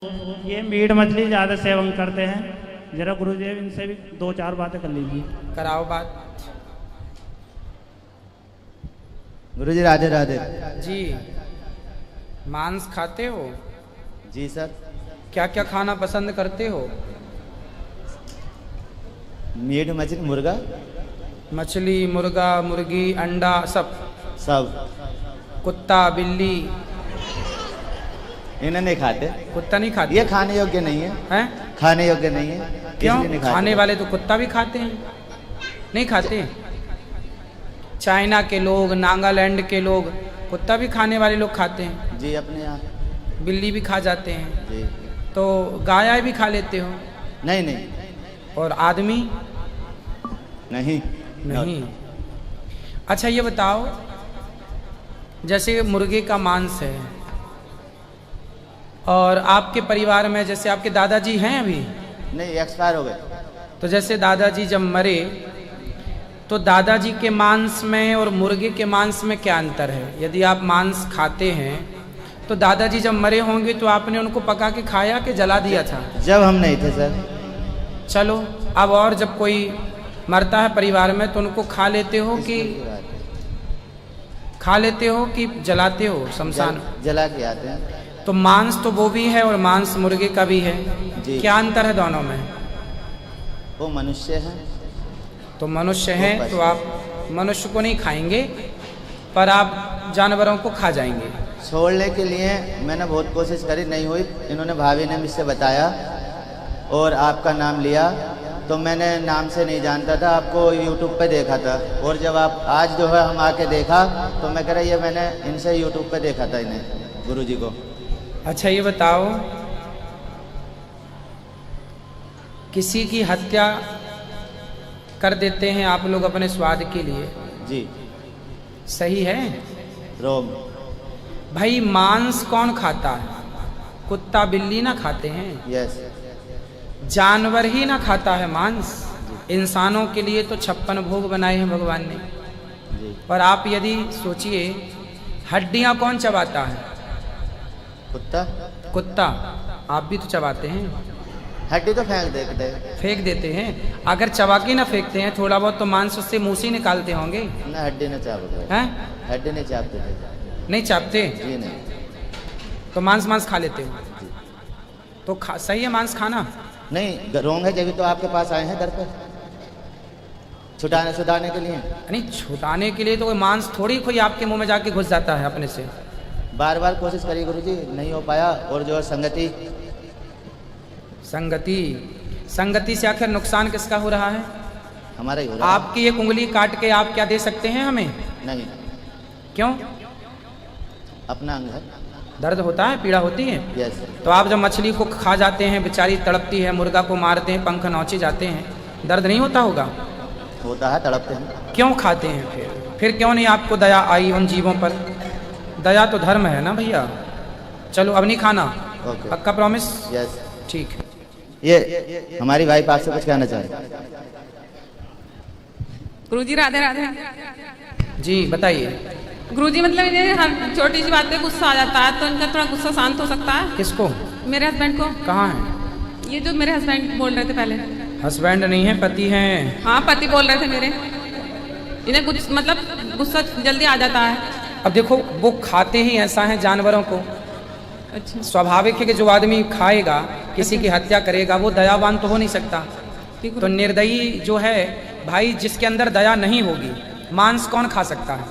ये मीट मछली ज़्यादा सेवन करते हैं। जरा गुरुजी इनसे भी दो चार बातें कर लीजिए। कराओ बात। गुरुजी राधे राधे। जी मांस खाते हो? जी सर। क्या क्या खाना पसंद करते हो? मीट मछली मुर्गा। मछली, मुर्गा, मुर्गी, अंडा सब सब। कुत्ता, बिल्ली? इन्हें नहीं खाते। कुत्ता नहीं खाते? ये खाने योग्य नहीं है। हैं? खाने योग्य नहीं है। क्यों? इसलिए नहीं खाते। खाने वाले तो कुत्ता भी खाते हैं। नहीं खाते? चाइना के लोग, नागालैंड के लोग कुत्ता भी खाने वाले लोग खाते हैं। जी अपने यहाँ। बिल्ली भी खा जाते हैं। जी। तो गाय भी खा लेते हो? नहीं नहीं। और आदमी? नहीं नहीं। अच्छा ये बताओ, जैसे मुर्गे का मांस है और आपके परिवार में जैसे आपके दादाजी हैं अभी? नहीं, एक्सपायर हो गए। तो जैसे दादाजी जब मरे तो दादाजी के मांस में और मुर्गे के मांस में क्या अंतर है? यदि आप मांस खाते हैं तो दादाजी जब मरे होंगे तो आपने उनको पका के खाया कि जला दिया था? जब हम नहीं थे सर। चलो अब और जब कोई मरता है परिवार में तो उनको खा लेते हो कि जलाते हो शमशान? जला के आते हैं। तो मांस तो वो भी है और मांस मुर्गे का भी है। जी। क्या अंतर है दोनों में? वो मनुष्य है। तो मनुष्य है तो आप मनुष्य को नहीं खाएंगे पर आप जानवरों को खा जाएंगे। छोड़ने के लिए मैंने बहुत कोशिश करी, नहीं हुई। इन्होंने भाभी ने मुझसे बताया और आपका नाम लिया तो मैंने नाम से नहीं जानता था, आपको यूट्यूब पे देखा था। और जब आप आज जो है हम आके देखा तो मैं कह रहा ये मैंने इनसे यूट्यूब पे देखा था इन्हें, गुरुजी को। अच्छा ये बताओ, किसी की हत्या कर देते हैं आप लोग अपने स्वाद के लिए? जी। सही है? रोम। भाई मांस कौन खाता है? कुत्ता बिल्ली ना खाते हैं? यस। जानवर ही ना खाता है मांस। इंसानों के लिए तो 56 भोग बनाए हैं भगवान ने। जी। पर आप यदि सोचिए, हड्डियां कौन चबाता है? कुत्ता। कुत्ता। आप भी तो चबाते हैं। हड्डी तो फेंक देते हैं। फेंक देते हैं। अगर चबा के ना फेंकते हैं थोड़ा बहुत तो मांस उससे मुंह से निकालते होंगे। ना हड्डी नहीं चापते। हैं? हड्डी नहीं चापते थे। नहीं चापते? जी नहीं। तो मांस खा लेते हो? तो सही है मांस खाना? नहीं, रोंग है जब तो आपके पास आए हैं दर पर छुटाने के लिए। नहीं छुटाने के लिए तो कोई मांस थोड़ी कोई आपके मुंह में जाके घुस जाता है अपने से। बार बार कोशिश करी गुरुजी, नहीं हो पाया। और जो संगति से आखिर नुकसान किसका हो रहा है? हमारा ही हो रहा है। आपकी एक उंगली काट के आप क्या दे सकते हैं हमें? नहीं। क्यों? अपना अंग है। दर्द होता है, पीड़ा होती है? यस। तो आप जब मछली को खा जाते हैं, बेचारी तड़पती है, मुर्गा को मारते हैं, पंख नोचे जाते हैं, दर्द नहीं होता होगा? होता है, तड़पते हैं। क्यों खाते हैं फिर क्यों नहीं आपको दया आई उन जीवों पर? दया तो धर्म है ना भैया। चलो अब नहीं खाना। ओके। पक्का प्रॉमिस? यस। ठीक है। ये हमारी वाइफ आपसे कुछ कहना चाह रही है। गुरुजी राधे राधे। जी बताइए। गुरुजी मतलब इन्हें हर छोटी सी बात पे गुस्सा आ जाता है तो इनका थोड़ा गुस्सा शांत हो सकता है? किसको? मेरे हस्बैंड को। कहाँ है? ये जो मेरे हस्बैंड बोल रहे थे पहले। हस्बैंड नहीं है, पति हैं। हाँ पति बोल रहे थे मेरे। इन्हें कुछ मतलब गुस्सा जल्दी आ जाता है। अब देखो वो खाते ही ऐसा है जानवरों को। अच्छा। स्वाभाविक है कि जो आदमी खाएगा, किसी की हत्या करेगा, वो दयावान तो हो नहीं सकता। तो निर्दयी जो है भाई, जिसके अंदर दया नहीं होगी, मांस कौन खा सकता है?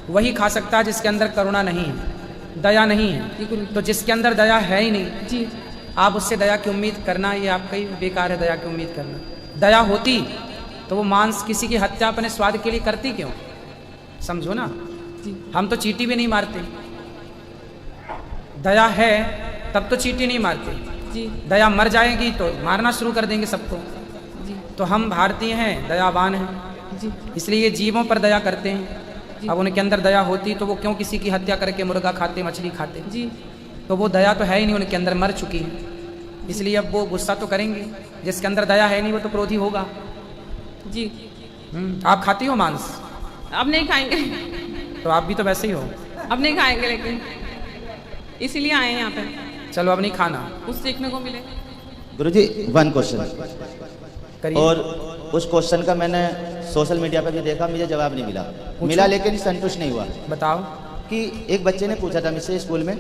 वही खा सकता है जिसके अंदर करुणा नहीं है, दया नहीं है। तो जिसके अंदर दया है ही नहीं जी, आप उससे दया की उम्मीद करना ये आपका ही बेकार है। दया की उम्मीद करना, दया होती तो वो मांस किसी की हत्या अपने स्वाद के लिए करती क्यों? समझो ना। हम तो चींटी भी नहीं मारते। दया है तब तो चींटी नहीं मारते। जी, दया मर जाएगी तो मारना शुरू कर देंगे सबको। जी, तो हम भारतीय हैं, दयावान हैं, जी, इसलिए ये जीवों पर दया करते हैं। अब उनके अंदर दया होती तो वो क्यों किसी की हत्या करके मुर्गा खाते, मछली खाते? जी। तो वो दया तो है ही नहीं, उनके अंदर मर चुकी है। इसलिए अब वो गुस्सा तो करेंगे। जिसके अंदर दया है नहीं वो तो क्रोधी होगा। जी। आप खाती हो मांस? अब नहीं खाएंगे। तो आप भी तो वैसे ही हो। अब नहीं खाएंगे लेकिन इसीलिए आए हैं यहाँ पे। चलो अब नहीं खाना। कुछ सीखने को मिले। गुरुजी 1 क्वेश्चन, करिए। और उस क्वेश्चन का मैंने सोशल मीडिया पर भी देखा, मुझे जवाब नहीं मिला लेकिन संतुष्ट नहीं हुआ। बताओ। कि एक बच्चे ने पूछा था मुझसे स्कूल में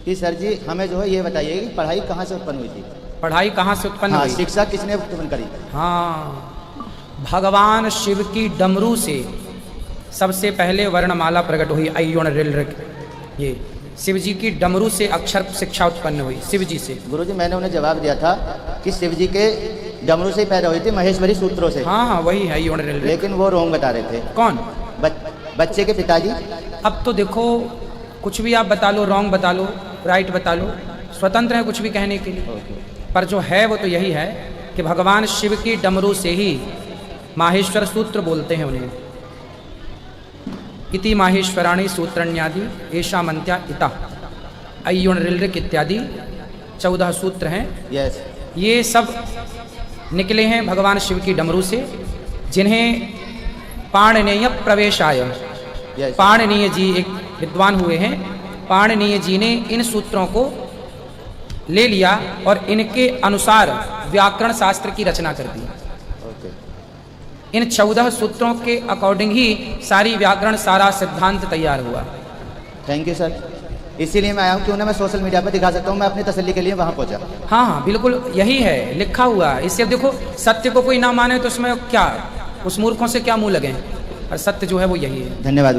कि सर जी हमें जो है ये बताइए कि पढ़ाई कहाँ से उत्पन्न हुई थी। पढ़ाई कहाँ से उत्पन्न हुई? शिक्षा किसने उत्पन्न करी? हाँ, भगवान शिव की डमरू से सबसे पहले वर्णमाला प्रकट हुई। अयोण रिल ऋक, ये शिव जी की डमरू से अक्षर शिक्षा उत्पन्न हुई, शिव जी से। गुरुजी मैंने उन्हें जवाब दिया था कि शिव जी के डमरू से ही पैदा हुई थी, महेश्वरी सूत्रों से। हाँ हाँ वही है अयोण रिल ऋक। लेकिन वो रोंग बता रहे थे। कौन? बच्चे के पिताजी। अब तो देखो कुछ भी आप बता लो, रॉन्ग बता लो, राइट बता लो, स्वतंत्र है कुछ भी कहने के लिए। पर जो है वो तो यही है कि भगवान शिव की डमरू से ही माहेश्वर सूत्र बोलते हैं उन्हें। इति माहेश्वराणी सूत्रण्यादि ऐशा मंत्या इता अयोण रिलृक इत्यादि 14 सूत्र हैं। यस। ये सब निकले हैं भगवान शिव की डमरू से, जिन्हें पाणिनीय प्रवेशाय, पाणिनीय जी एक विद्वान हुए हैं, पाणिनीय जी ने इन सूत्रों को ले लिया और इनके अनुसार व्याकरण शास्त्र की रचना कर दी। इन 14 सूत्रों के अकॉर्डिंग ही सारी व्याकरण, सारा सिद्धांत तैयार हुआ। Thank you sir. इसीलिए मैं आया हूँ, क्यों ना मैं सोशल मीडिया पर दिखा सकता हूँ, मैं अपनी तसल्ली के लिए वहाँ पहुँचा। हाँ हाँ बिल्कुल यही है, लिखा हुआ। इससे देखो सत्य को कोई ना माने तो उसमें क्या, उस मूर्खों से क्या मुंह लगे, और सत्य जो है वो यही है। धन्यवाद।